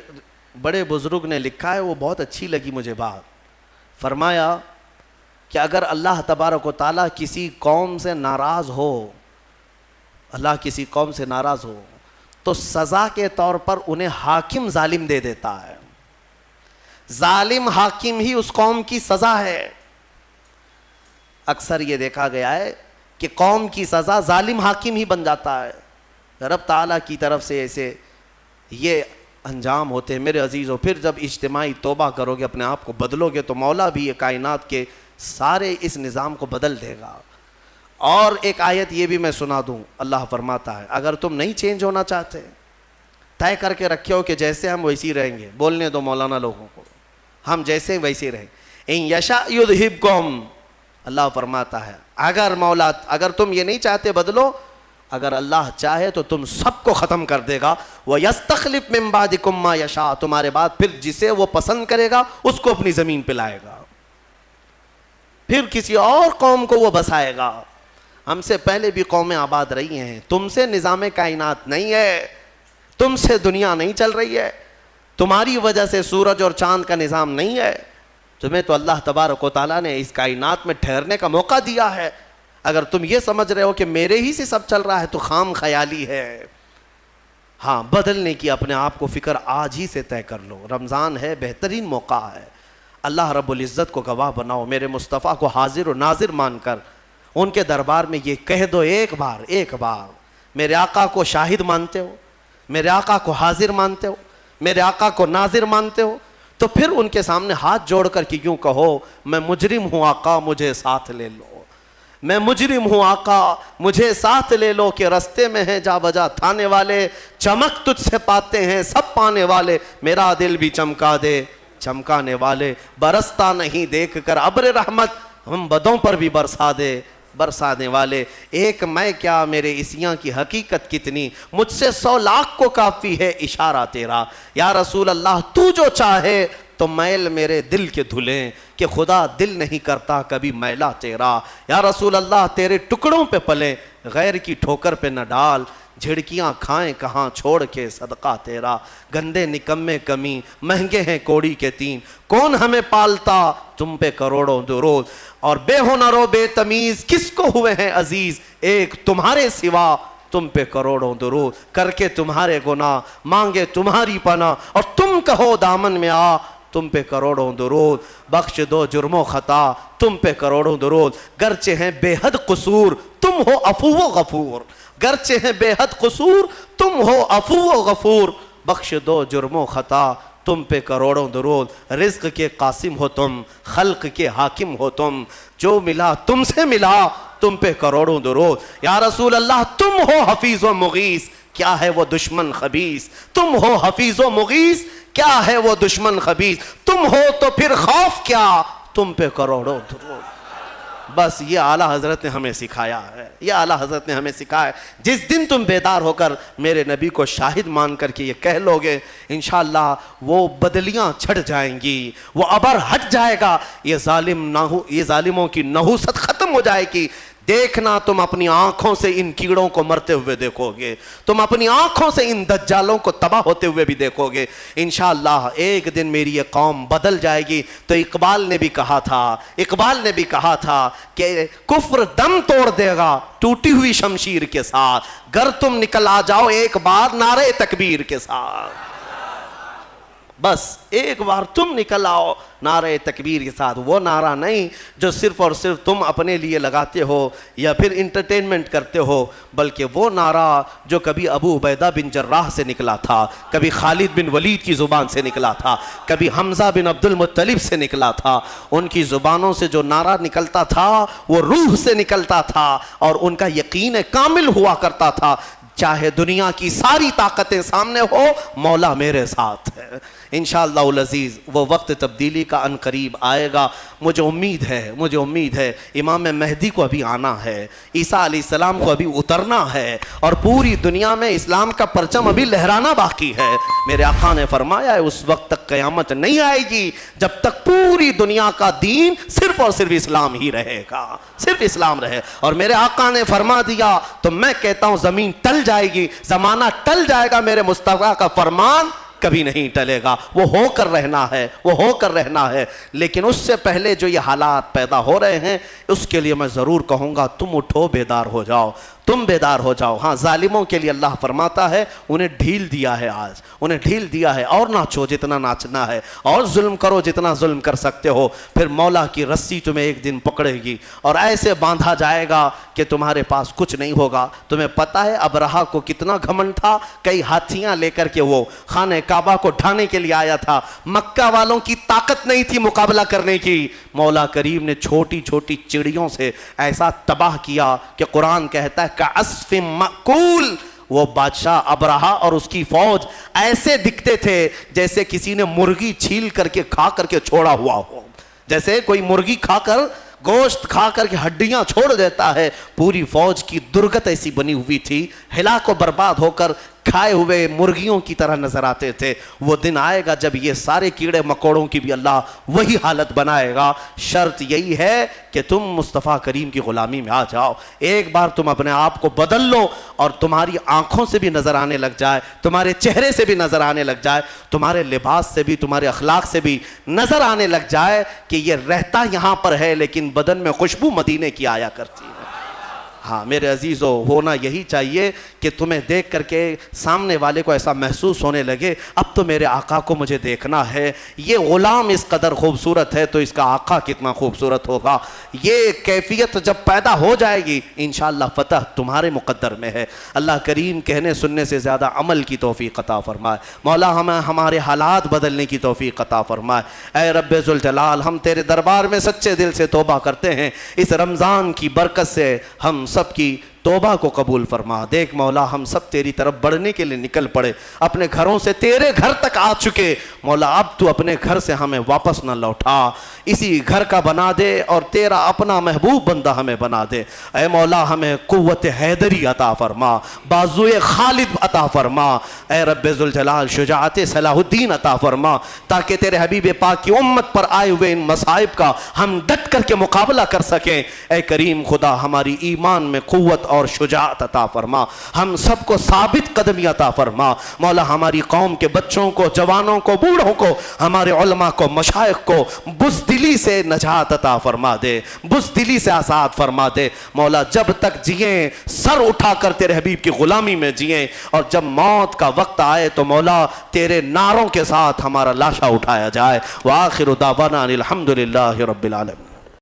بڑے بزرگ نے لکھا ہے، وہ بہت اچھی لگی مجھے بات. فرمایا کہ اگر اللہ تبارک و تعالیٰ کسی قوم سے ناراض ہو، اللہ کسی قوم سے ناراض ہو تو سزا کے طور پر انہیں حاکم ظالم دے دیتا ہے. ظالم حاکم ہی اس قوم کی سزا ہے. اکثر یہ دیکھا گیا ہے کہ قوم کی سزا ظالم حاکم ہی بن جاتا ہے. رب تعالیٰ کی طرف سے ایسے یہ انجام ہوتے ہیں میرے عزیزوں. پھر جب اجتماعی توبہ کرو گے، اپنے آپ کو بدلو گے، تو مولا بھی یہ کائنات کے سارے اس نظام کو بدل دے گا. اور ایک آیت یہ بھی میں سنا دوں. اللہ فرماتا ہے اگر تم نہیں چینج ہونا چاہتے، طے کر کے رکھے ہو کہ جیسے ہم ویسے ہی رہیں گے، بولنے دو مولانا لوگوں کو، ہم جیسے ویسے رہیں. ان یشاء یذھبکم، اللہ فرماتا ہے اگر تم یہ نہیں چاہتے بدلو، اگر اللہ چاہے تو تم سب کو ختم کر دے گا. وَيَسْتَخْلِفْ مِن بَعْدِكُم مَّا يَشَاءُ، تمہارے بعد پھر جسے وہ پسند کرے گا اس کو اپنی زمین پہ لائے گا، پھر کسی اور قوم کو وہ بسائے گا. ہم سے پہلے بھی قومیں آباد رہی ہیں. تم سے نظام کائنات نہیں ہے، تم سے دنیا نہیں چل رہی ہے، تمہاری وجہ سے سورج اور چاند کا نظام نہیں ہے. تمہیں تو اللہ تبارک و تعالیٰ نے اس کائنات میں ٹھہرنے کا موقع دیا ہے. اگر تم یہ سمجھ رہے ہو کہ میرے ہی سے سب چل رہا ہے تو خام خیالی ہے. ہاں، بدلنے کی اپنے آپ کو فکر آج ہی سے طے کر لو. رمضان ہے، بہترین موقع ہے. اللہ رب العزت کو گواہ بناؤ، میرے مصطفیٰ کو حاضر و ناظر مان کر ان کے دربار میں یہ کہہ دو ایک بار میرے آقا کو شاہد مانتے ہو، میرے آقا کو حاضر مانتے ہو، میرے آقا کو ناظر مانتے ہو، تو پھر ان کے سامنے ہاتھ جوڑ کر کے یوں کہو میں مجرم ہوں آقا مجھے ساتھ لے لو، میں مجرم ہوں آقا مجھے ساتھ لے لو. کہ رستے میں ہیں جا بجا تھانے والے، چمک تجھ سے پاتے ہیں سب پانے والے، میرا دل بھی چمکا دے چمکانے والے. برستا نہیں دیکھ کر ابر رحمت، ہم بدوں پر بھی برسا دے برسانے والے. ایک میں کیا میرے عصیاں کی حقیقت کتنی، مجھ سے 100 لاکھ کو کافی ہے اشارہ تیرا. یا رسول اللہ تو جو چاہے تو میل میرے دل کے دھلیں، کہ خدا دل نہیں کرتا کبھی میلا تیرا. یا رسول اللہ تیرے ٹکڑوں پہ پلیں، غیر کی ٹھوکر پہ نہ ڈال، جھڑکیاں کھائیں کہاں چھوڑ کے صدقہ تیرا. گندے نکمے کمی مہنگے ہیں کوڑی کے تین، کون ہمیں پالتا تم پہ کروڑوں درود. اور بے ہنر و بے تمیز کس کو ہوئے ہیں عزیز، ایک تمہارے سوا تم پہ کروڑوں درود. کر کے تمہارے گناہ مانگے تمہاری پناہ، اور تم کہو دامن میں آ تم پہ کروڑوں درود. بخش دو جرم و خطا تم پہ کروڑوں درود. گرچہ ہیں بے حد قصور تم ہو عفو و غفور، گرچہ ہیں بے حد قصور تم ہو عفو و غفور. بخش دو جرم و خطا تم پہ کروڑوں درود. رزق کے قاسم ہو تم، خلق کے حاکم ہو تم، جو ملا تم سے ملا تم پہ کروڑوں درود. یا رسول اللہ تم ہو حفیظ و مغیث، کیا ہے وہ دشمن خبیث. تم ہو حفیظ و مغیث، کیا ہے وہ دشمن خبیث. تم ہو تو پھر خوف کیا تم پہ کروڑوں درود. بس یہ اعلیٰ حضرت نے ہمیں سکھایا ہے، یہ اعلیٰ حضرت نے ہمیں سکھایا ہے. جس دن تم بیدار ہو کر میرے نبی کو شاہد مان کر کے یہ کہہ لو گے، انشاءاللہ وہ بدلیاں چھڑ جائیں گی، وہ ابر ہٹ جائے گا، یہ ظالموں کی نحوست ختم ہو جائے گی. دیکھنا تم اپنی آنکھوں سے ان کیڑوں کو مرتے ہوئے دیکھو گے، تم اپنی آنکھوں سے ان دجالوں کو تباہ ہوتے ہوئے بھی دیکھو گے. انشاءاللہ ایک دن میری یہ قوم بدل جائے گی. تو اقبال نے بھی کہا تھا کہ کفر دم توڑ دے گا ٹوٹی ہوئی شمشیر کے ساتھ، گر تم نکل آ جاؤ ایک بار نعرے تکبیر کے ساتھ. بس ایک بار تم نکل آؤ نعرہ تکبیر کے ساتھ، وہ نعرہ نہیں جو صرف اور صرف تم اپنے لیے لگاتے ہو یا پھر انٹرٹینمنٹ کرتے ہو، بلکہ وہ نعرہ جو کبھی ابو عبیدہ بن جراح سے نکلا تھا، کبھی خالد بن ولید کی زبان سے نکلا تھا، کبھی حمزہ بن عبد المطلب سے نکلا تھا، ان کی زبانوں سے جو نعرہ نکلتا تھا وہ روح سے نکلتا تھا، اور ان کا یقین کامل ہوا کرتا تھا، چاہے دنیا کی ساری طاقتیں سامنے ہو، مولا میرے ساتھ ہے۔ انشاءاللہ العزیز وہ وقت تبدیلی کا ان قریب آئے گا۔ مجھے امید ہے امام مہدی کو ابھی آنا ہے، عیسیٰ علیہ السلام کو ابھی اترنا ہے، اور پوری دنیا میں اسلام کا پرچم ابھی لہرانا باقی ہے۔ میرے آقا نے فرمایا ہے اس وقت تک قیامت نہیں آئے گی جب تک پوری دنیا کا دین صرف اور صرف اسلام ہی رہے گا، صرف اسلام رہے۔ اور میرے آقا نے فرما دیا تو میں کہتا ہوں زمین ٹل جائے گی، زمانہ ٹل جائے گا، میرے مصطفیٰ کا فرمان کبھی نہیں ٹلے گا، وہ ہو کر رہنا ہے۔ لیکن اس سے پہلے جو یہ حالات پیدا ہو رہے ہیں اس کے لیے میں ضرور کہوں گا تم اٹھو، بیدار ہو جاؤ، تم بیدار ہو جاؤ۔ ہاں ظالموں کے لیے اللہ فرماتا ہے انہیں ڈھیل دیا ہے، آج انہیں ڈھیل دیا ہے، اور ناچو جتنا ناچنا ہے، اور ظلم کرو جتنا ظلم کر سکتے ہو، پھر مولا کی رسی تمہیں ایک دن پکڑے گی اور ایسے باندھا جائے گا کہ تمہارے پاس کچھ نہیں ہوگا۔ تمہیں پتہ ہے ابرہہ کو کتنا گھمنڈ تھا، کئی ہاتھیاں لے کر کے وہ خانہ کعبہ کو ڈھانے کے لیے آیا تھا، مکہ والوں کی طاقت نہیں تھی مقابلہ کرنے کی، مولا کریم نے چھوٹی چھوٹی چڑیوں سے ایسا تباہ کیا کہ قرآن کہتا ہے کعصف مأکول، وہ بادشاہ ابرہہ اور اس کی فوج ایسے دکھتے تھے جیسے کسی نے مرغی چھیل کر کے کھا کر کے چھوڑا ہوا ہو، جیسے کوئی مرغی کھا کر گوشت کھا کر کے ہڈیاں چھوڑ دیتا ہے۔ پوری فوج کی درگت ایسی بنی ہوئی تھی، ہلاک و برباد ہو کر کھائے ہوئے مرغیوں کی طرح نظر آتے تھے۔ وہ دن آئے گا جب یہ سارے کیڑے مکوڑوں کی بھی اللہ وہی حالت بنائے گا۔ شرط یہی ہے کہ تم مصطفیٰ کریم کی غلامی میں آ جاؤ، ایک بار تم اپنے آپ کو بدل لو، اور تمہاری آنکھوں سے بھی نظر آنے لگ جائے، تمہارے چہرے سے بھی نظر آنے لگ جائے، تمہارے لباس سے بھی، تمہارے اخلاق سے بھی نظر آنے لگ جائے کہ یہ رہتا یہاں پر ہے لیکن بدن میں خوشبو مدینے کی آیا کرتی ہے۔ ہاں میرے عزیزو، ہونا یہی چاہیے کہ تمہیں دیکھ کر کے سامنے والے کو ایسا محسوس ہونے لگے اب تو میرے آقا کو مجھے دیکھنا ہے، یہ غلام اس قدر خوبصورت ہے تو اس کا آقا کتنا خوبصورت ہوگا۔ یہ کیفیت جب پیدا ہو جائے گی انشاءاللہ فتح تمہارے مقدر میں ہے۔ اللہ کریم کہنے سننے سے زیادہ عمل کی توفیق عطا فرمائے۔ مولا ہمیں ہمارے حالات بدلنے کی توفیق عطا فرمائے۔ اے رب ذوالجلال، ہم تیرے دربار میں سچے دل سے توبہ کرتے ہیں، اس رمضان کی برکت سے ہم سب کی توبہ کو قبول فرما۔ دیکھ مولا ہم سب تیری طرف بڑھنے کے لیے نکل پڑے، اپنے گھروں سے تیرے گھر تک آ چکے، مولا اب تو اپنے گھر سے ہمیں واپس نہ لوٹا، اسی گھر کا بنا دے اور تیرا اپنا محبوب بندہ ہمیں بنا دے۔ اے مولا ہمیں قوت حیدری عطا فرما، بازوئے خالد عطا فرما، اے رب ذوالجلال شجاعت صلاح الدین عطا فرما، تاکہ تیرے حبیب پاک کی امت پر آئے ہوئے ان مصائب کا ہم ڈٹ کر کے مقابلہ کر سکیں۔ اے کریم خدا ہماری ایمان میں قوت اور شجاعت عطا فرما، ہم سب کو ثابت قدمی عطا فرما۔ مولا ہماری قوم کے بچوں کو، جوانوں کو، بوڑھوں کو، ہمارے علماء کو، مشائخ کو بزدلی سے نجات عطا فرما دے، بزدلی سے آزاد فرما دے۔ مولا جب تک جئیں سر اٹھا کر تیرے حبیب کی غلامی میں جئیں، اور جب موت کا وقت آئے تو مولا تیرے نعروں کے ساتھ ہمارا لاشا اٹھایا جائے۔ وآخر دعوانا الحمدللہ رب العالمین۔